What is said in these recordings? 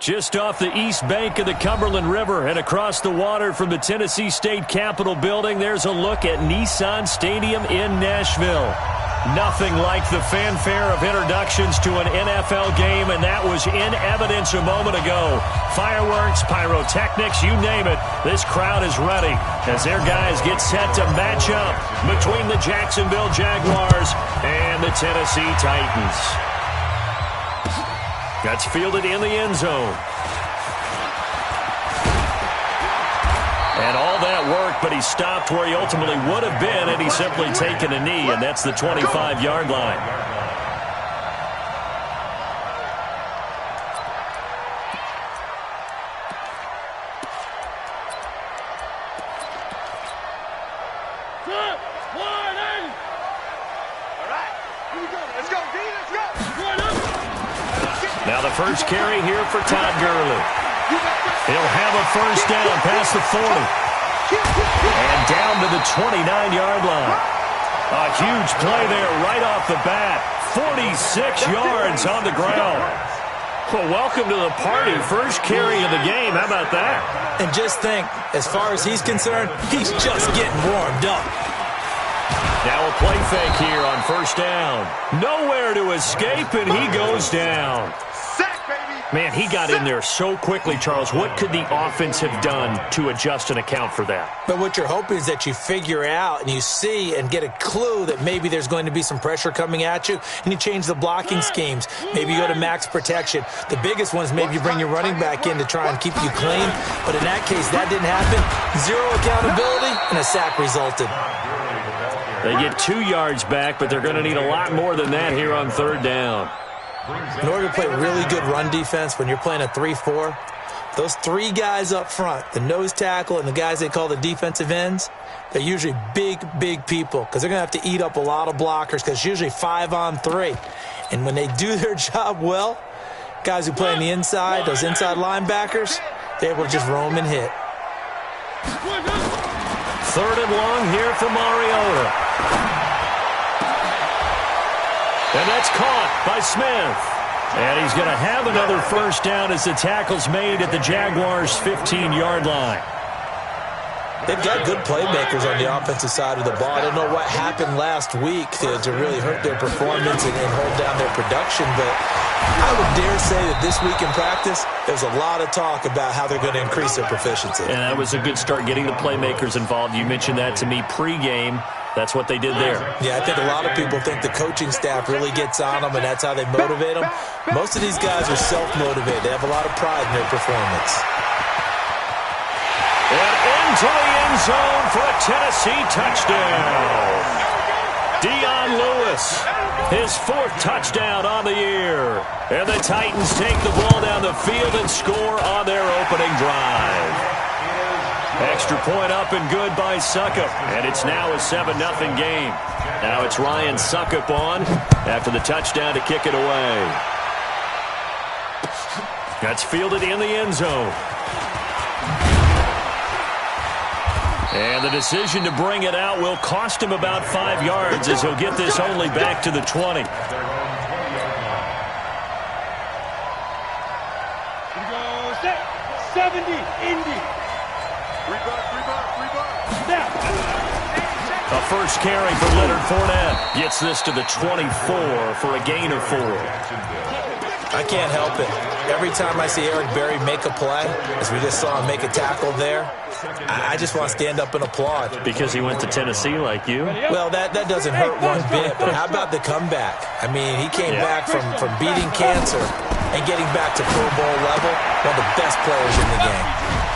Just off the east bank of the Cumberland River and across the water from the Tennessee State Capitol building, there's a look at Nissan Stadium in Nashville. Nothing like the fanfare of introductions to an NFL game, and that was in evidence a moment ago. Fireworks, pyrotechnics, you name it. This crowd is ready as their guys get set to match up between the Jacksonville Jaguars and the Tennessee Titans. That's fielded in the end zone. And all that work, but he stopped where he ultimately would have been had he simply taken a knee, and that's the 25-yard line. Now the first carry here for Todd Gurley. He'll have a first down past the 40. And down to the 29-yard line. A huge play there right off the bat. 46 yards on the ground. Well, welcome to the party. First carry of the game. How about that? And just think, as far as he's concerned, he's just getting warmed up. Now a play fake here on first down. Nowhere to escape, and he goes down. Man, he got in there so quickly, Charles. What could the offense have done to adjust and account for that? But what you're hoping is that you figure out and you see and get a clue that maybe there's going to be some pressure coming at you, and you change the blocking schemes. Maybe you go to max protection. The biggest one is maybe you bring your running back in to try and keep you clean. But in that case, that didn't happen. Zero accountability, and a sack resulted. They get 2 yards back, but they're going to need a lot more than that here on third down. In order to play really good run defense when you're playing a 3-4, those three guys up front, the nose tackle and the guys they call the defensive ends, they're usually big, big people because they're going to have to eat up a lot of blockers because it's usually 5-on-3. And when they do their job well, guys who play on the inside, those inside linebackers, they're able to just roam and hit. Third and long here for Mariota. And that's caught by Smith. And he's going to have another first down as the tackle's made at the Jaguars' 15-yard line. They've got good playmakers on the offensive side of the ball. I don't know what happened last week to really hurt their performance and hold down their production, but I would dare say that this week in practice, there's a lot of talk about how they're going to increase their proficiency. And that was a good start getting the playmakers involved. You mentioned that to me pregame. That's what they did there. Yeah, I think a lot of people think the coaching staff really gets on them, and that's how they motivate them. Most of these guys are self-motivated. They have a lot of pride in their performance. And into the end zone for a Tennessee touchdown. Dion Lewis, his 4th touchdown on the year. And the Titans take the ball down the field and score on their opening drive. Extra point up and good by Suckup. And it's now a 7-0 game. Now it's Ryan Suckup on after the touchdown to kick it away. That's fielded in the end zone. And the decision to bring it out will cost him about 5 yards as he'll get this only back to the 20. 70, Indy. A first carry for Leonard Fournette. Gets this to the 24 for a gain of 4. I can't help it. Every time I see Eric Berry make a play, as we just saw him make a tackle there, I just want to stand up and applaud. Because he went to Tennessee like you? Well, that doesn't hurt one bit, but how about the comeback? I mean, he came back from beating cancer and getting back to Pro Bowl level, one of the best players in the game.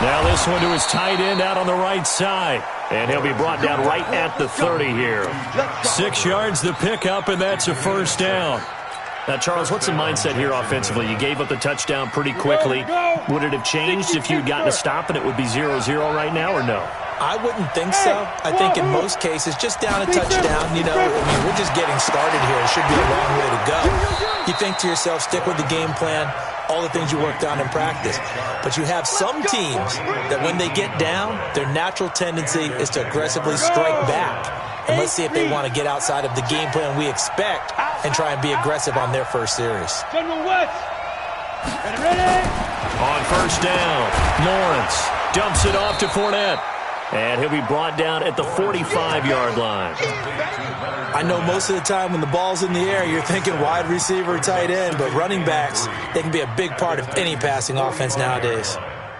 Now this one to his tight end out on the right side. And he'll be brought down right at the 30 here. 6 yards the pickup, and that's a first down. Now, Charles, what's the mindset here offensively? You gave up the touchdown pretty quickly. Would it have changed if you had gotten a stop and it would be 0-0 right now, or no? I wouldn't think so. I think in most cases, just down a touchdown, I mean, we're just getting started here. It should be a long way to go. You think to yourself, stick with the game plan, all the things you worked on in practice. But you have some teams that when they get down, their natural tendency is to aggressively strike back. And let's see if they want to get outside of the game plan we expect and try and be aggressive on their first series. General West. Ready? On first down, Lawrence dumps it off to Fournette. And he'll be brought down at the 45-yard line. I know most of the time when the ball's in the air, you're thinking wide receiver, tight end, but running backs, they can be a big part of any passing offense nowadays.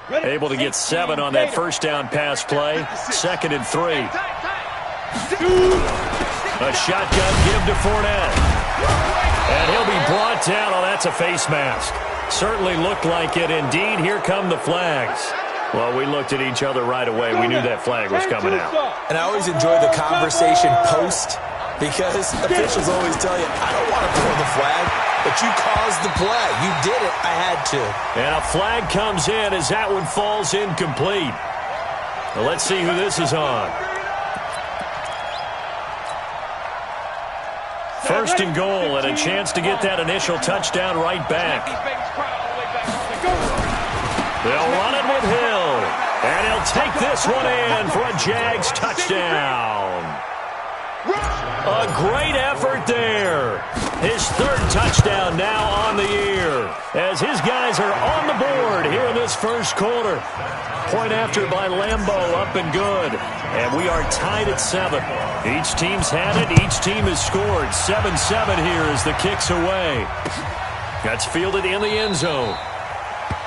Able to get 7 on that first down pass play. 2nd and 3. A shotgun give to Fournette. And he'll be brought down. Oh, that's a face mask. Certainly looked like it. Indeed, here come the flags. Well, we looked at each other right away. We knew that flag was coming out. And I always enjoy the conversation post because officials always tell you, I don't want to throw the flag, but you caused the play. You did it. I had to. And a flag comes in as that one falls incomplete. Well, let's see who this is on. First and goal and a chance to get that initial touchdown right back. They'll run it with Hill. And he'll take this one in for a Jags touchdown. A great effort there. His 3rd touchdown now on the year as his guys are on the board here in this first quarter. Point after by Lambeau, up and good. And we are tied at 7. Each team's had it. Each team has scored. 7-7 here as the kick's away. That's fielded in the end zone.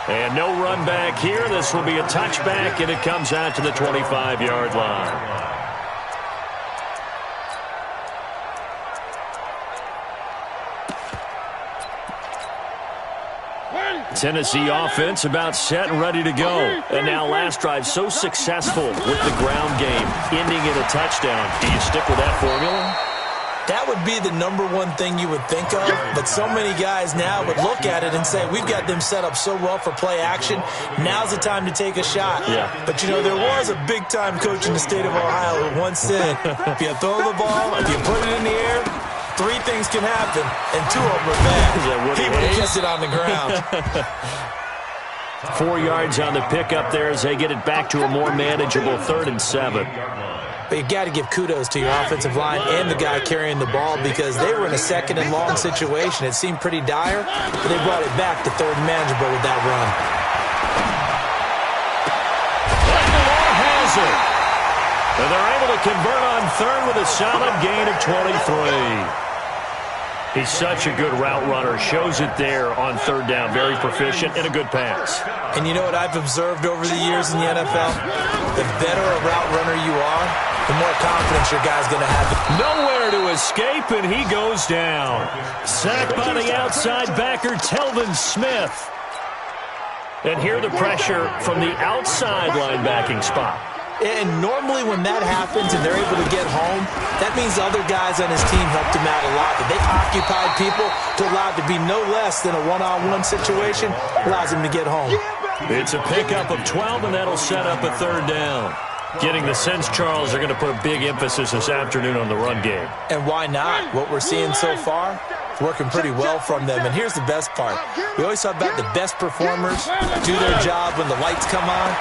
And no run back here. This will be a touchback, and it comes out to the 25-yard line. Tennessee offense about set and ready to go. And now last drive so successful with the ground game, ending in a touchdown. Do you stick with that formula? That would be the #1 thing you would think of, but so many guys now would look at it and say, we've got them set up so well for play action, now's the time to take a shot. Yeah. But, you know, there was a big-time coach in the state of Ohio who once said, if you throw the ball, if you put it in the air, 3 things can happen, and 2 of them are bad. He would have kissed it on the ground. 4 yards on the pickup there as they get it back to a more manageable 3rd and 7. But you got to give kudos to your offensive line and the guy carrying the ball because they were in a 2nd and long situation. It seemed pretty dire, but they brought it back to 3rd and manageable with that run. Has it. And they're able to convert on 3rd with a solid gain of 23. He's such a good route runner. Shows it there on 3rd down. Very proficient and a good pass. And you know what I've observed over the years in the NFL? The better a route runner you are, the more confidence your guy's going to have. Nowhere to escape, and he goes down. Sacked by the outside backer, Telvin Smith. And here the pressure from the outside linebacking spot. And normally when that happens and they're able to get home, that means other guys on his team helped him out a lot. That they occupied people to allow it to be no less than a one-on-one situation, allows him to get home. It's a pickup of 12, and that'll set up a 3rd down. Getting the sense, Charles, they're going to put a big emphasis this afternoon on the run game. And why not? What we're seeing so far, working pretty well from them. And here's the best part. We always talk about the best performers do their job when the lights come on.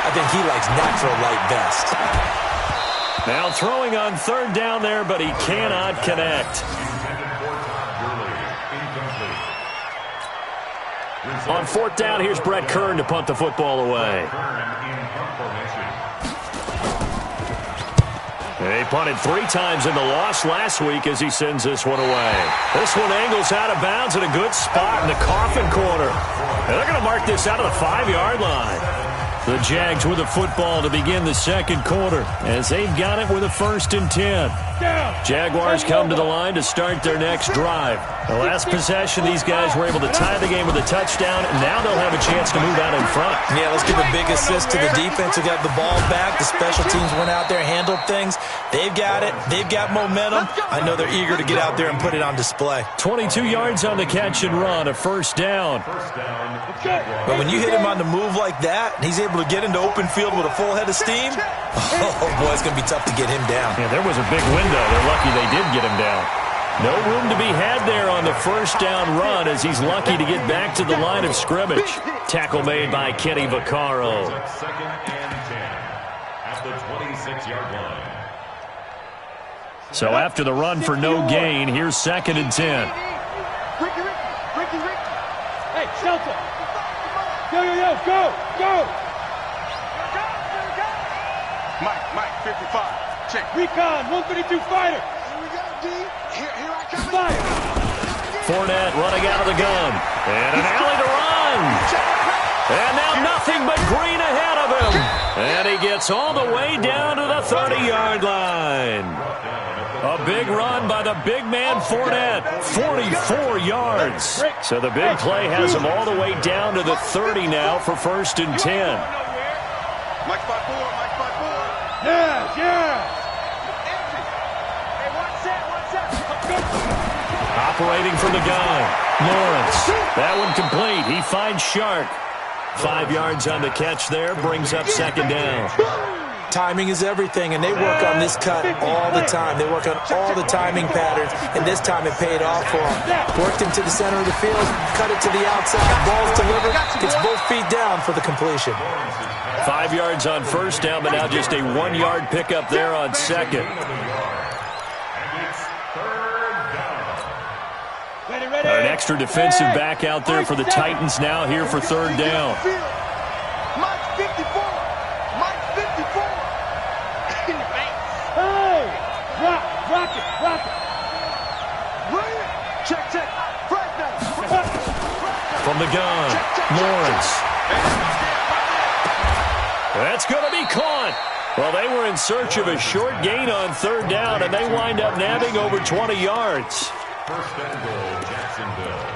I think he likes natural light best. Now throwing on 3rd down there, but he cannot connect. On 4th down, here's Brett Kern to punt the football away. He punted 3 times in the loss last week as he sends this one away. This one angles out of bounds at a good spot in the coffin corner. And they're going to mark this out of the 5-yard line. The Jags with a football to begin the 2nd quarter as they've got it with a 1st and 10. Jaguars come to the line to start their next drive. The last possession, these guys were able to tie the game with a touchdown, and now they'll have a chance to move out in front. Yeah, let's give a big assist to the defense who got the ball back. The special teams went out there, handled things. They've got it. They've got momentum. I know they're eager to get out there and put it on display. 22 yards on the catch and run, a 1st down. But when you hit him on the move like that, and he's able to get into open field with a full head of steam, oh boy, it's going to be tough to get him down. Yeah, there was a big window. They're lucky they did get him down. No room to be had there on the 1st down run as he's lucky to get back to the line of scrimmage. Tackle made by Kenny Vaccaro. 2nd and 10 at the 26-yard line. So after the run for no gain, here's 2nd and 10. Hey, shelter. Go! Mike, 55. Check. Recon, 132 fighter. Here we go, D. Here I come. Fire. Fournette running out of the gun. And an alley to run. And now nothing but green ahead of him. And he gets all the way down to the 30-yard line. A big run by the big man Fournette. 44 yards. So the big play has him all the way down to the 30 now for 1st and 10. Mike 5-4. Yeah. Hey, one set. Operating from the gun. Lawrence. That one complete. He finds Shark. 5 yards on the catch there. Brings up 2nd down. Timing is everything, and they work on this cut all the time. They work on all the timing patterns, and this time it paid off for them. Worked him to the center of the field, cut it to the outside, ball's delivered, gets both feet down for the completion. 5 yards on 1st down, but now just a 1-yard pickup there on 2nd. An extra defensive back out there for the Titans now here for 3rd down. Mike 54. Hey! Rock it. Check. From the gun, Lawrence. That's going to be caught. Well, they were in search of a short gain on 3rd down, and they wind up nabbing over 20 yards. 1st and goal, Jacksonville.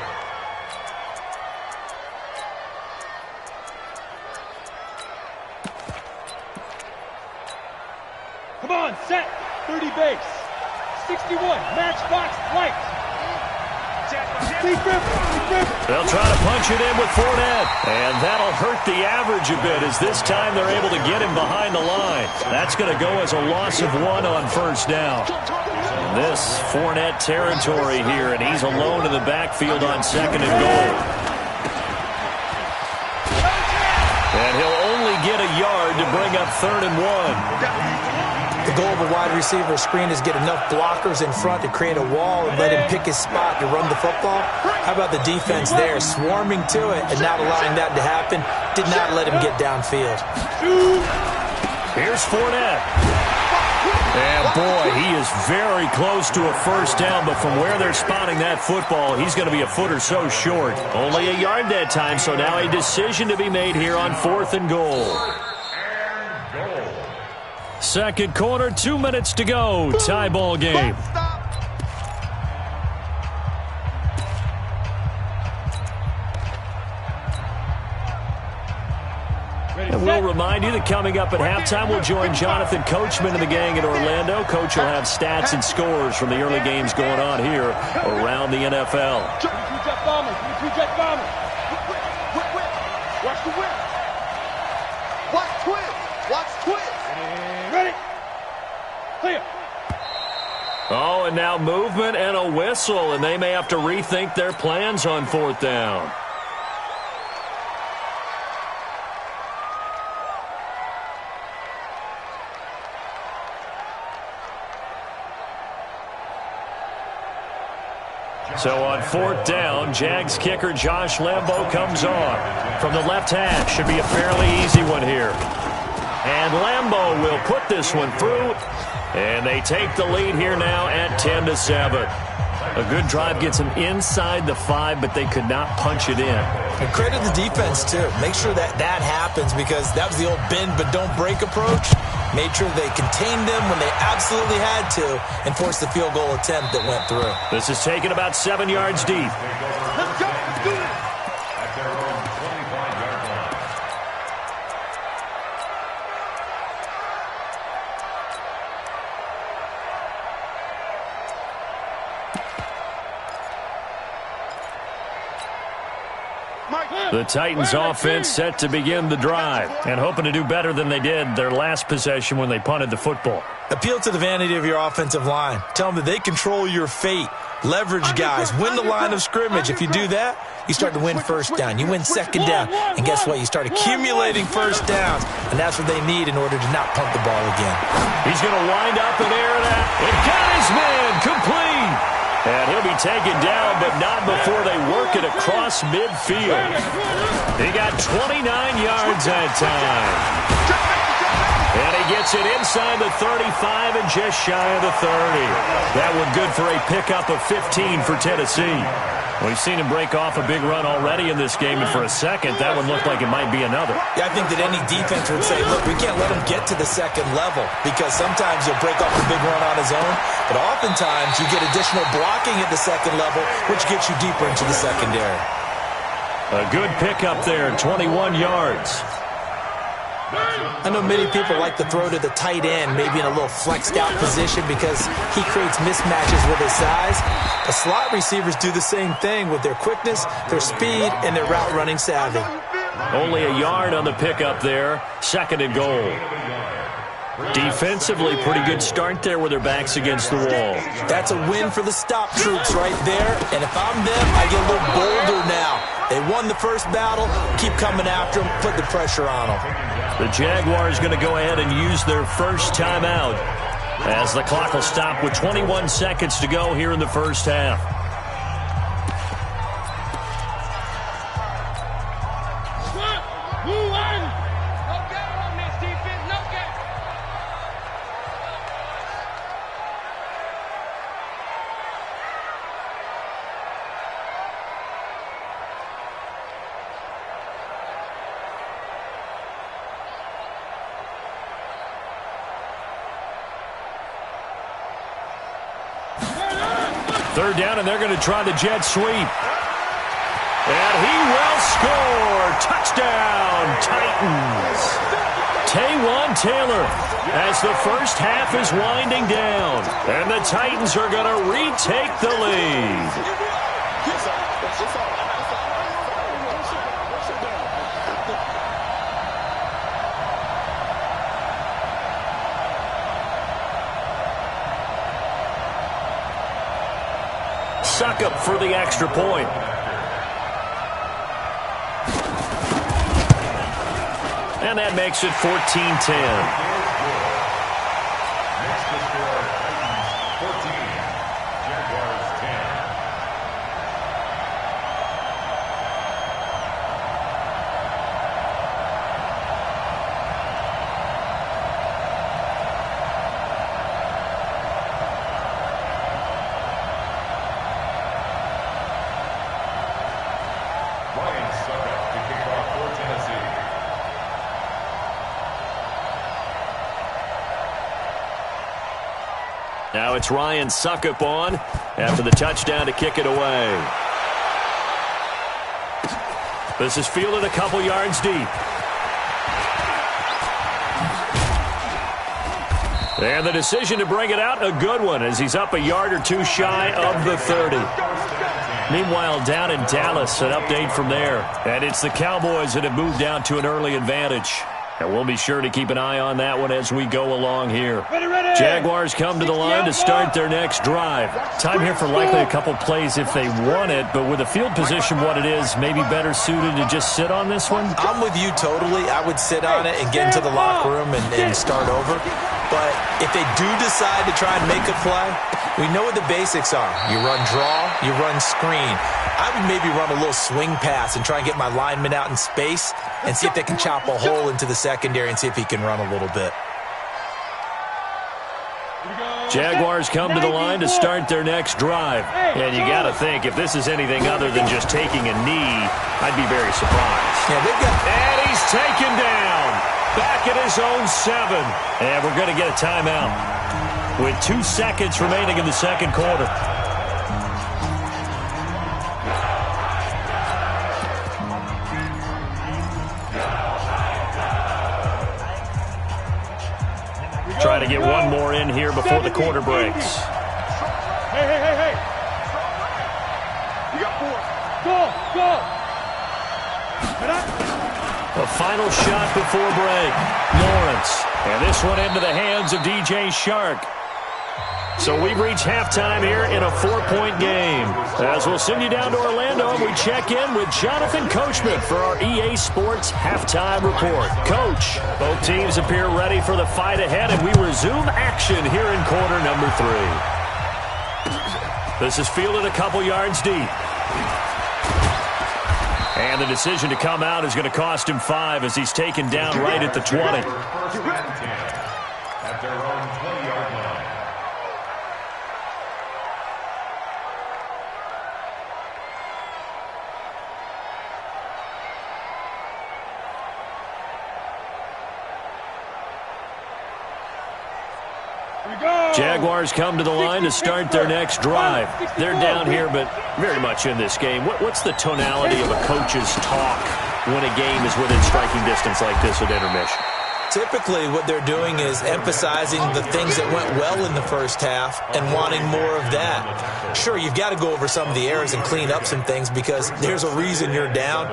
Come on, set. 30 base. 61, matchbox, white. They'll try to punch it in with Fournette. And that'll hurt the average a bit as this time they're able to get him behind the line. That's going to go as a loss of 1 on 1st down. This Fournette territory here, and he's alone in the backfield on 2nd and goal. And he'll only get a yard to bring up 3rd and 1. The goal of a wide receiver screen is get enough blockers in front to create a wall and let him pick his spot to run the football. How about the defense there, swarming to it and not allowing that to happen? Did not let him get downfield. Here's Fournette. And boy, he is very close to a 1st down, but from where they're spotting that football, he's going to be a foot or so short. Only a yard that time, so now a decision to be made here on 4th and goal. 2nd quarter, 2 minutes to go. Tie ball game. And we'll remind you that coming up at halftime, we'll join Jonathan Coachman and the gang in Orlando. Coach will have stats and scores from the early games going on here around the NFL. Two-jet bombers. Watch the whip. Watch twist. Ready. Clear. Oh, and now movement and a whistle, and they may have to rethink their plans on 4th down. So on 4th down, Jags kicker Josh Lambo comes on. From the left hash, should be a fairly easy one here. And Lambo will put this one through. And they take the lead here now at 10-7. A good drive gets them inside the 5, but they could not punch it in. And credit the defense, too. Make sure that happens because that was the old bend but don't break approach. Made sure they contained them when they absolutely had to and forced the field goal attempt that went through. This is taken about 7 yards deep. Let's go. Let's do it. At their own 25-yard line. The Titans offense set to begin the drive and hoping to do better than they did their last possession when they punted the football. Appeal to the vanity of your offensive line. Tell them that they control your fate. Leverage guys. Win the line of scrimmage. If you do that, you start to win 1st down. You win 2nd down. And guess what? You start accumulating 1st downs. And that's what they need in order to not punt the ball again. He's going to wind up and air it out. It got his man complete. And he'll be taken down, but not before they work it across midfield. He got 29 yards that time. And he gets it inside the 35 and just shy of the 30. That one good for a pickup of 15 for Tennessee. We've seen him break off a big run already in this game, and for a second, that one looked like it might be another. Yeah, I think that any defense would say, look, we can't let him get to the second level because sometimes he'll break off a big run on his own, but oftentimes you get additional blocking at the second level, which gets you deeper into the secondary. A good pickup there, 21 yards. I know many people like to throw to the tight end, maybe in a little flexed out position because he creates mismatches with his size. The slot receivers do the same thing with their quickness, their speed, and their route running savvy. Only a yard on the pickup there. 2nd and goal. Defensively, pretty good start there with their backs against the wall. That's a win for the stop troops right there. And if I'm them, I get a little bolder now. They won the first battle. Keep coming after them. Put the pressure on them. The Jaguars going to go ahead and use their first timeout as the clock will stop with 21 seconds to go here in the first half. Third down, and they're going to try the jet sweep. And he will score. Touchdown, Titans. Taywan Taylor as the first half is winding down. And the Titans are going to retake the lead. Suckup for the extra point. And that makes it 14-10. Now it's Ryan Suckup on after the touchdown to kick it away. This is fielded a couple yards deep. And the decision to bring it out, a good one, as he's up a yard or two shy of the 30. Meanwhile, down in Dallas, an update from there. And it's the Cowboys that have moved down to an early advantage. And we'll be sure to keep an eye on that one as we go along here. Ready. Jaguars come to the line to start their next drive. Time here for likely a couple plays if they want it, but with the field position what it is, maybe better suited to just sit on this one? I'm with you totally. I would sit on it and get into the locker room and start over. But if they do decide to try and make a play, we know what the basics are. You run draw, you run screen. I would maybe run a little swing pass and try and get my lineman out in space and see if they can chop a hole into the secondary and see if he can run a little bit. Jaguars come to the line to start their next drive. And you got to think, if this is anything other than just taking a knee, I'd be very surprised. And he's taken down. Back at his own 7. And we're going to get a timeout with 2 seconds remaining in the second quarter. Try to get one more in here before the quarter breaks. Hey. You got 4. Go. A final shot before break. Lawrence. And this one into the hands of DJ Shark. So we've reached halftime here in a 4-point game. As we'll send you down to Orlando, and we check in with Jonathan Coachman for our EA Sports Halftime Report. Coach, both teams appear ready for the fight ahead, and we resume action here in quarter number 3. This is fielded a couple yards deep. And the decision to come out is going to cost him 5 as he's taken down right at the 20. First and 10 at their own 20-yard line. Jaguars come to the line to start their next drive. They're down here, but very much in this game. What's the tonality of a coach's talk when a game is within striking distance like this at intermission? Typically, what they're doing is emphasizing the things that went well in the first half and wanting more of that. Sure, you've got to go over some of the errors and clean up some things because there's a reason you're down.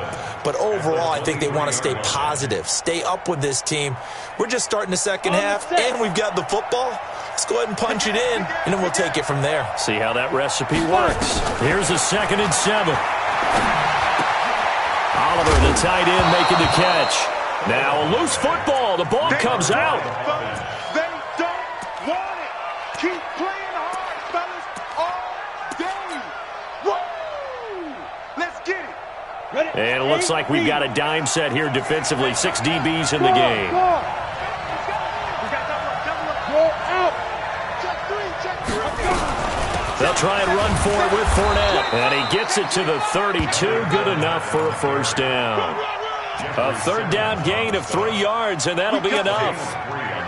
But overall, I think they want to stay positive, stay up with this team. We're just starting the second half, and we've got the football. Let's go ahead and punch it in, and then we'll take it from there. See how that recipe works. Here's a 2nd and 7. Oliver, the tight end, making the catch. Now a loose football. The ball comes out. They don't want it. Keep playing hard, fellas, all day. Woo! Let's get it. Ready? And it looks like we've got a dime set here defensively. 6 DBs in the game. They'll try and run for it with Fournette. And he gets it to the 32. Good enough for a first down. A 3rd down gain of 3 yards, and that'll be enough.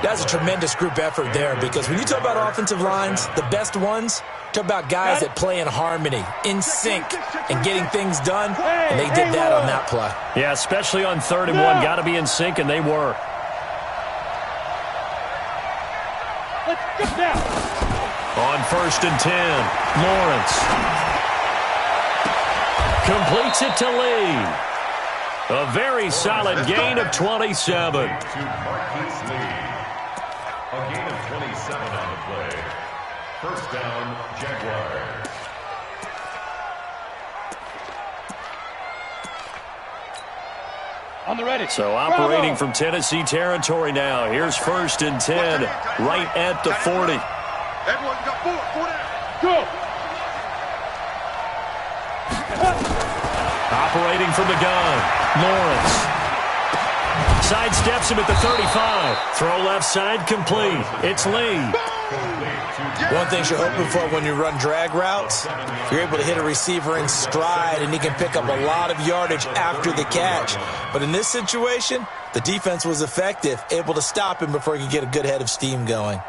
That's a tremendous group effort there because when you talk about offensive lines, the best ones, talk about guys that play in harmony, in sync, and getting things done, and they did that on that play. Yeah, especially on 3rd and 1. Got to be in sync, and they were. Let's go down. On 1st and 10, Lawrence completes it to Lee. A very solid gain of 27. To Marquise Lee. A gain of 27 on the play. First down, Jaguars. On the ready. So operating from Tennessee territory now. Here's 1st and 10, right at the 40. Everyone got 4 down. Go. Operating from the gun, Lawrence. Sidesteps him at the 35. Throw left side, complete. It's Lee. One thing you're hoping for when you run drag routes, you're able to hit a receiver in stride, and he can pick up a lot of yardage after the catch. But in this situation, the defense was effective, able to stop him before he could get a good head of steam going.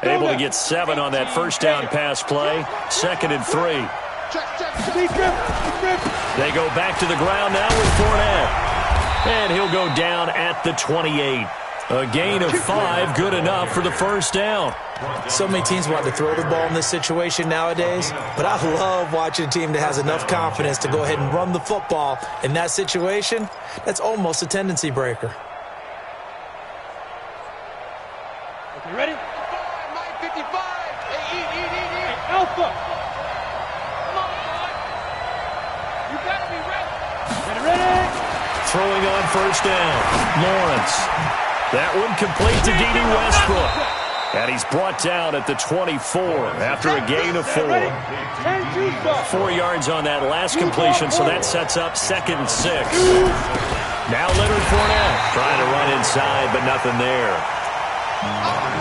Able to get 7 on that first down pass play. 2nd and 3. They go back to the ground now with Fournette. And he'll go down at the 28. A gain of 5, good enough for the first down. So many teams want to throw the ball in this situation nowadays, but I love watching a team that has enough confidence to go ahead and run the football. In that situation, that's almost a tendency breaker. Okay, ready? 55. Hey, Alpha. Come on. You gotta be ready. Ready? Throwing on first down, Lawrence. That one complete to D.D. Westbrook. And he's brought down at the 24 after a gain of 4. 4 yards on that last completion, so that sets up 2nd and 6. Now Leonard Fournette trying to run inside, but nothing there.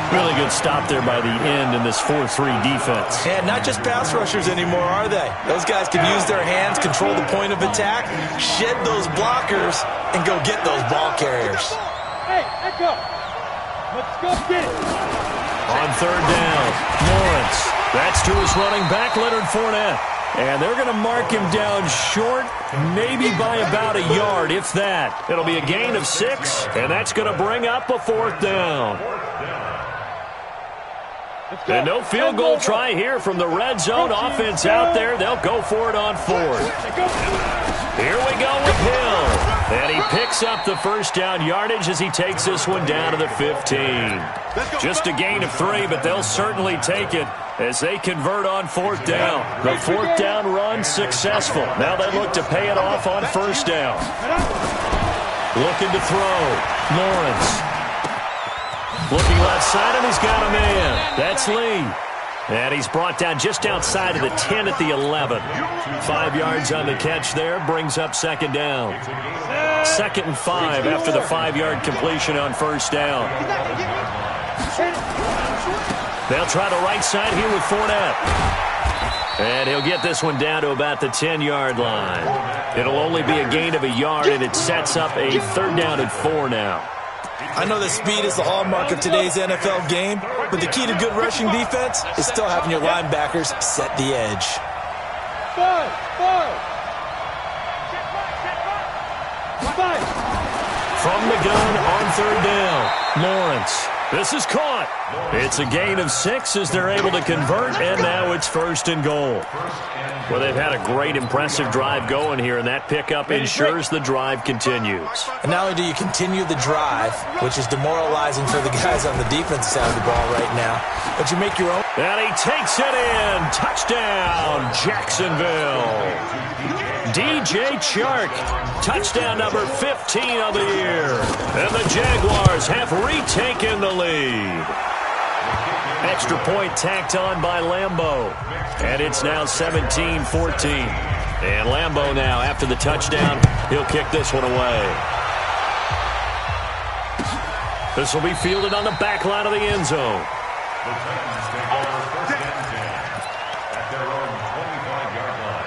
Really good stop there by the end in this 4-3 defense. And not just pass rushers anymore, are they? Those guys can use their hands, control the point of attack, shed those blockers, and go get those ball carriers. Hey, Echo. Let's go get it. On 3rd down, Lawrence. That's to his running back, Leonard Fournette. And they're going to mark him down short, maybe by about a yard, if that. It'll be a gain of 6, and that's going to bring up a 4th down. And no field goal try here from the red zone. Offense out there. They'll go for it on 4th. Here we go with Hill. And he picks up the first down yardage as he takes this one down to the 15. Just a gain of 3, but they'll certainly take it as they convert on 4th down. The 4th down run successful. Now they look to pay it off on 1st down. Looking to throw. Lawrence. Looking left side, and he's got a man. That's Lee. And he's brought down just outside of the 10 at the 11. 5 yards on the catch there, brings up second down. 2nd and 5 after the 5-yard completion on first down. They'll try the right side here with Fournette. And he'll get this one down to about the 10-yard line. It'll only be a gain of a yard, and it sets up a 3rd down and 4 now. I know that speed is the hallmark of today's NFL game, but the key to good rushing defense is still having your linebackers set the edge. From the gun on 3rd down, Lawrence. This is caught. It's a gain of 6 as they're able to convert, and now it's 1st and goal. Well, they've had a great, impressive drive going here, and that pickup ensures the drive continues. And not only do you continue the drive, which is demoralizing for the guys on the defensive side of the ball right now, but you make your own. And he takes it in. Touchdown, Jacksonville. DJ Chark, touchdown number 15 of the year. And the Jaguars have retaken the lead. Extra point tacked on by Lambeau. And it's now 17-14. And Lambeau now, after the touchdown, he'll kick this one away. This will be fielded on the back line of the end zone. The Titans take over 1st and 10 at their own 25-yard line.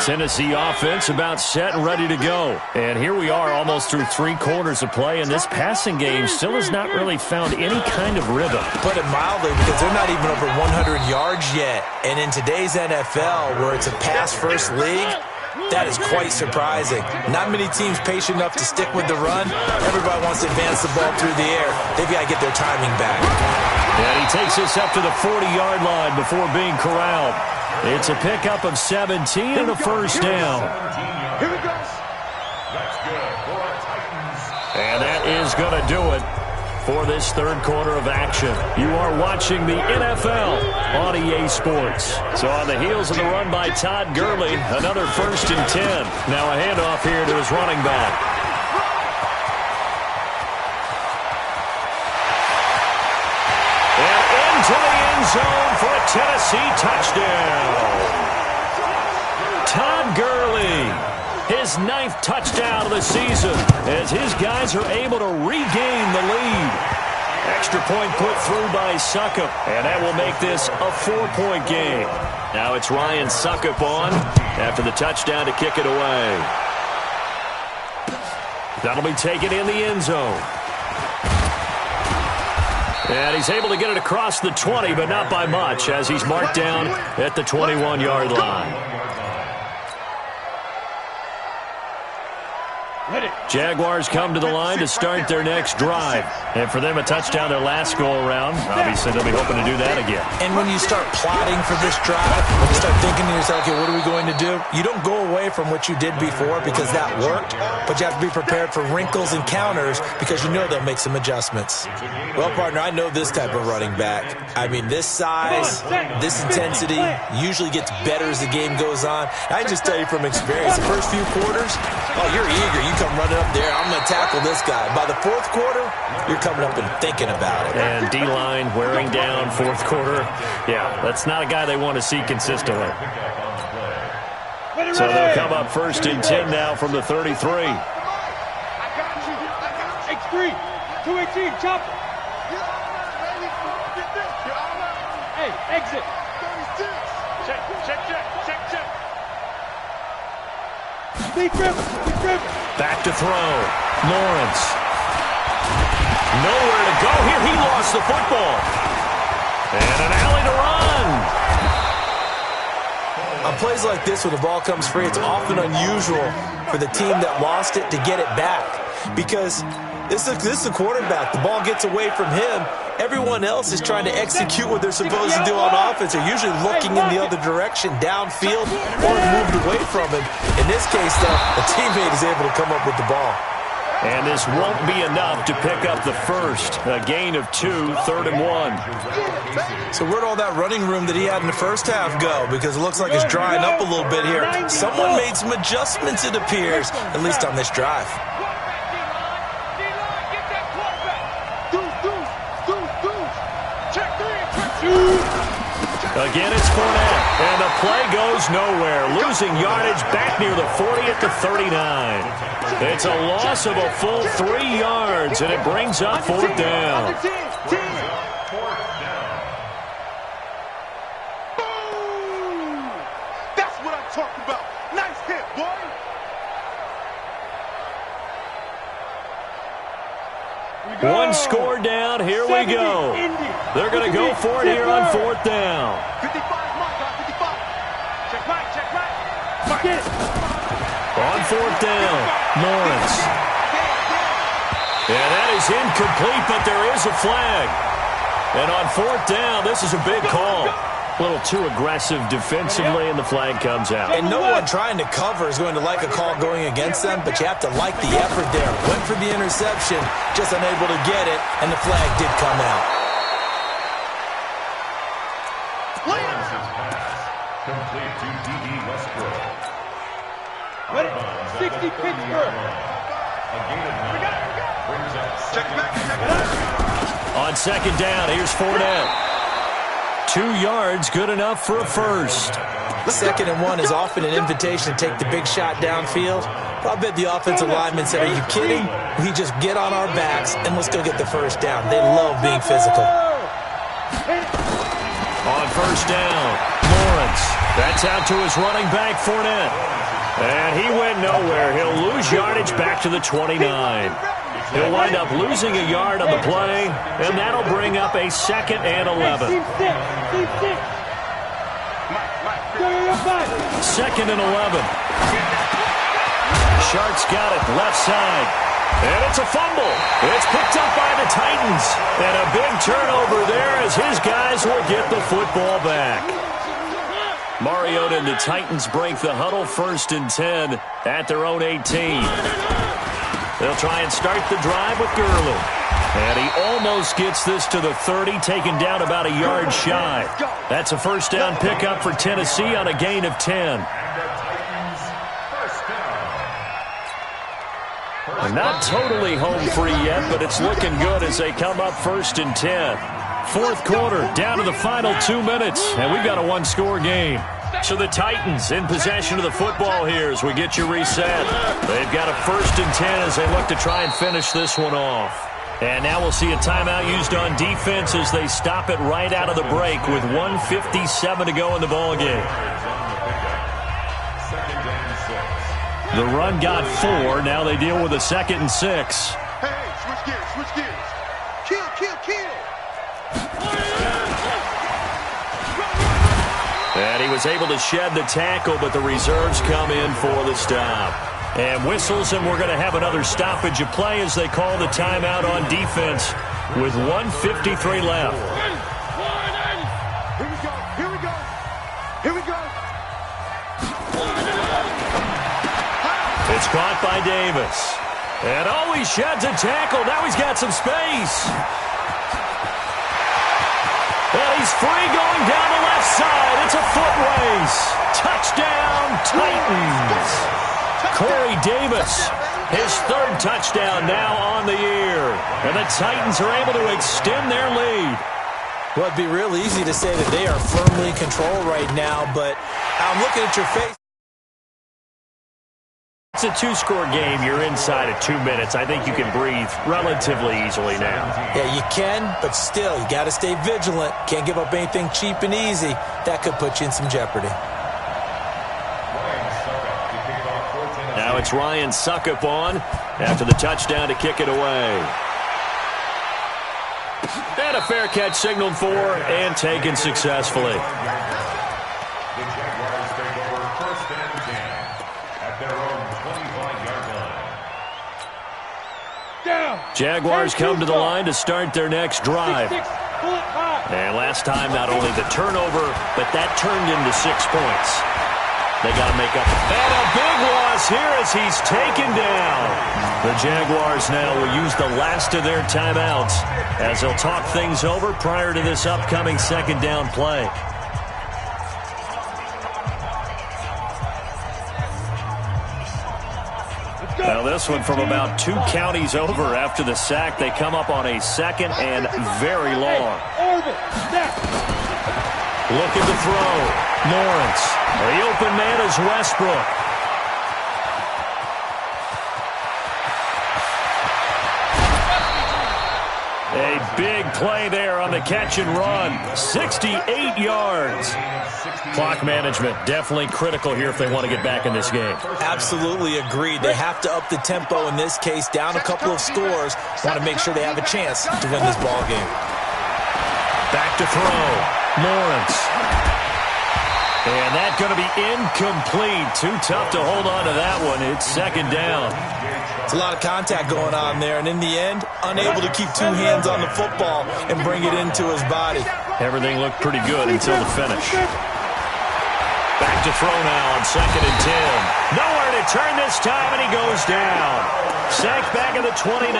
Tennessee offense about set and ready to go. And here we are almost through 3 quarters of play, and this passing game still has not really found any kind of rhythm. Put it mildly, because they're not even over 100 yards yet. And in today's NFL, where it's a pass-first league, that is quite surprising. Not many teams patient enough to stick with the run. Everybody wants to advance the ball through the air. They've got to get their timing back. And he takes this up to the 40-yard line before being corralled. It's a pickup of 17 and a 1st down. Here we go. That's good for our Titans. And that is going to do it for this 3rd quarter of action. You are watching the NFL on EA Sports. So on the heels of the run by Todd Gurley, another 1st and 10. Now a handoff here to his running back. To the end zone for a Tennessee touchdown. Todd Gurley, his 9th touchdown of the season, as his guys are able to regain the lead. Extra point put through by Succop, and that will make this a 4-point game. Now it's Ryan Succop on after the touchdown to kick it away. That'll be taken in the end zone. And he's able to get it across the 20, but not by much, as he's marked down at the 21-yard line. Jaguars come to the line to start their next drive. And for them, a touchdown their last go-around. Obviously, they'll be hoping to do that again. And when you start plotting for this drive, when you start thinking to yourself, okay, what are we going to do? You don't go away from what you did before because that worked, but you have to be prepared for wrinkles and counters because you know they'll make some adjustments. Well, partner, I know this type of running back. I mean, this size, this intensity usually gets better as the game goes on. I just tell you from experience, the first few quarters, oh, you're eager. You come running up there, I'm going to tackle this guy. By the 4th quarter, you're coming up and thinking about it. And D-line wearing down 4th quarter. Yeah, that's not a guy they want to see consistently. So they'll come up 1st and 10 now from the 33. I got you. X3, 218, chopper. Hey, exit. Check. Big rip. Back to throw. Lawrence. Nowhere to go here. He lost the football. And an alley to run. On plays like this, when the ball comes free, it's often unusual for the team that lost it to get it back. Because this is the quarterback. The ball gets away from him. Everyone else is trying to execute what they're supposed to do on offense. They're usually looking in the other direction, downfield, or moved away from him. In this case, though, a teammate is able to come up with the ball. And this won't be enough to pick up the first. A gain of 2, 3rd and 1. So where'd all that running room that he had in the first half go? Because it looks like it's drying up a little bit here. Someone made some adjustments, it appears, at least on this drive. Again, it's Fournette, and the play goes nowhere, losing yardage back near the 40 at the 39. It's a loss of a full 3 yards, and it brings up 4th down. Boom! That's what I'm talking about. Nice hit, boy. One score down. Here we go. They're going to go for it here on 4th down. 55, mark on 55. Check right, check right. Get it. On 4th down, Lawrence. And that is incomplete, but there is a flag. And on 4th down, this is a big call. A little too aggressive defensively, and the flag comes out. And no one trying to cover is going to like a call going against them, but you have to like the effort there. Went for the interception, just unable to get it, and the flag did come out. Lawrence's pass complete to D.D. Westbrook. Ready? 60 Pittsburgh. A gain of 9 brings up Check back, check it out. On 2nd down, here's Fournette. 2 yards, good enough for a first. 2nd and 1 is often an invitation to take the big shot downfield. But I bet the offensive lineman said, are you kidding? We just get on our backs and let's go get the first down. They love being physical. On 1st down, Lawrence. That's out to his running back, Fournette. And he went nowhere. He'll lose yardage back to the 29. He'll wind up losing a yard on the play, and that'll bring up a 2nd and 11. 2nd and 11. Sharks got it, left side. And it's a fumble. It's picked up by the Titans. And a big turnover there as his guys will get the football back. Mariota and the Titans break the huddle, 1st and 10 at their own 18. They'll try and start the drive with Gurley. And he almost gets this to the 30, taken down about a yard shy. That's a 1st down pickup for Tennessee on a gain of 10. And not totally home free yet, but it's looking good as they come up 1st and 10. 4th quarter, down to the final 2 minutes, and we've got a 1-score game. So the Titans in possession of the football here as we get you reset. They've got a 1st and 10 as they look to try and finish this one off. And now we'll see a timeout used on defense as they stop it right out of the break with 1:57 to go in the ballgame. The run got 4. Now they deal with a 2nd and 6. Hey, switch gears, switch gears. Kill, kill, kill. And he was able to shed the tackle, but the reserves come in for the stop. And whistles, and we're going to have another stoppage of play as they call the timeout on defense with 1:53 left. Here we go, here we go, here we go. It's caught by Davis. And oh, he sheds a tackle. Now he's got some space. And he's free going down the left side. It's a foot race. Touchdown, Titans. Corey Davis, his 3rd touchdown now on the year. And the Titans are able to extend their lead. Well, it'd be real easy to say that they are firmly in control right now, but I'm looking at your face. It's a 2-score game. You're inside of 2 minutes. I think you can breathe relatively easily now. Yeah, you can, but still, you got to stay vigilant. Can't give up anything cheap and easy. That could put you in some jeopardy. Now it's Ryan Suckup on after the touchdown to kick it away. And a fair catch signaled for and taken successfully. The Jaguars take over 1st and 10 at their own 25-yard line. Jaguars come to the line to start their next drive. And last time, not only the turnover, but that turned into 6 points. They got to make up. And a big loss here as he's taken down. The Jaguars now will use the last of their timeouts as they'll talk things over prior to this upcoming 2nd down play. Now this one from about 2 counties over after the sack. They come up on a 2nd and very long. Looking to throw. Lawrence. The open man is Westbrook. A big play there on the catch and run. 68 yards. Clock management definitely critical here if they want to get back in this game. Absolutely agreed. They have to up the tempo in this case, down a couple of scores. Want to make sure they have a chance to win this ball game. Back to throw. Lawrence. And that's going to be incomplete. Too tough to hold on to that one. It's second down. It's a lot of contact going on there, and in the end, unable to keep two hands on the football and bring it into his body. Everything looked pretty good until the finish. Back to throw now on 2nd and 10. Nowhere to turn this time, and he goes down. Sacked back at the 29.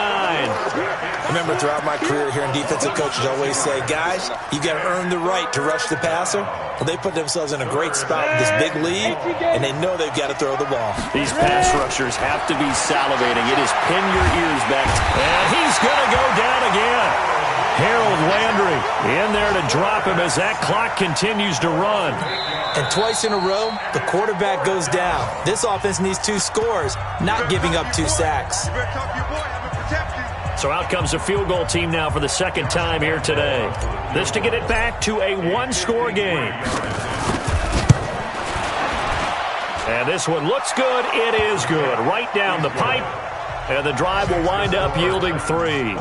Remember, throughout my career here in defensive coaches, I always say, guys, you got to earn the right to rush the passer. Well, they put themselves in a great spot with this big lead, and they know they've got to throw the ball. These pass rushers have to be salivating. It is pin your ears back. And he's going to go down again. Harold Landry in there to drop him as that clock continues to run. And twice in a row, the quarterback goes down. This offense needs 2 scores, not giving up 2 sacks. So out comes the field goal team now for the second time here today. This to get it back to a 1-score game. And this one looks good. It is good. Right down the pipe. And the drive will wind up yielding 3.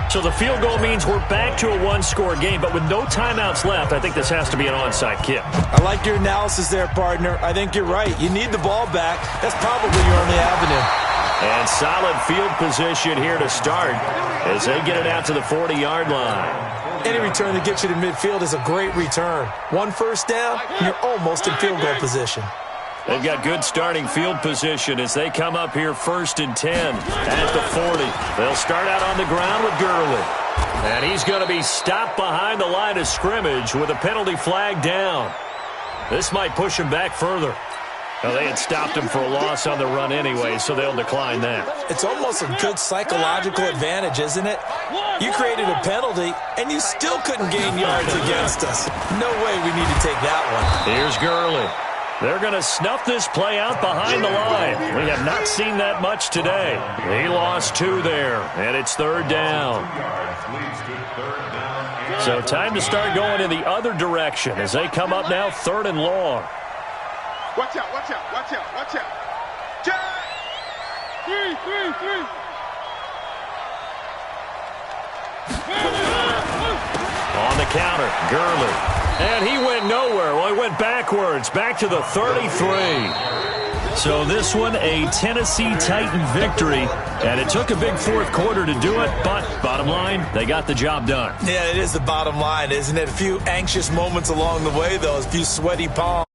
So the field goal means we're back to a 1-score game, but with no timeouts left, I think this has to be an onside kick. I like your analysis there, partner. I think you're right. You need the ball back. That's probably your only avenue. And solid field position here to start as they get it out to the 40-yard line. Any return that gets you to midfield is a great return. 1 first down, you're almost in field goal position. They've got good starting field position as they come up here 1st and 10 at the 40. They'll start out on the ground with Gurley. And he's going to be stopped behind the line of scrimmage with a penalty flag down. This might push him back further. Well, they had stopped him for a loss on the run anyway, so they'll decline that. It's almost a good psychological advantage, isn't it? You created a penalty, and you still couldn't gain yards against us. No way we need to take that one. Here's Gurley. They're going to snuff this play out behind the line. We have not seen that much today. He lost 2 there, and it's 3rd down. So time to start going in the other direction as they come up now 3rd and long. Watch out, watch out, watch out, watch out. Jack! 3. On the counter, Gurley. And he went nowhere. Well, he went backwards, back to the 33. So this one, a Tennessee Titan victory. And it took a big 4th quarter to do it, but bottom line, they got the job done. Yeah, it is the bottom line, isn't it? A few anxious moments along the way, though, a few sweaty palms.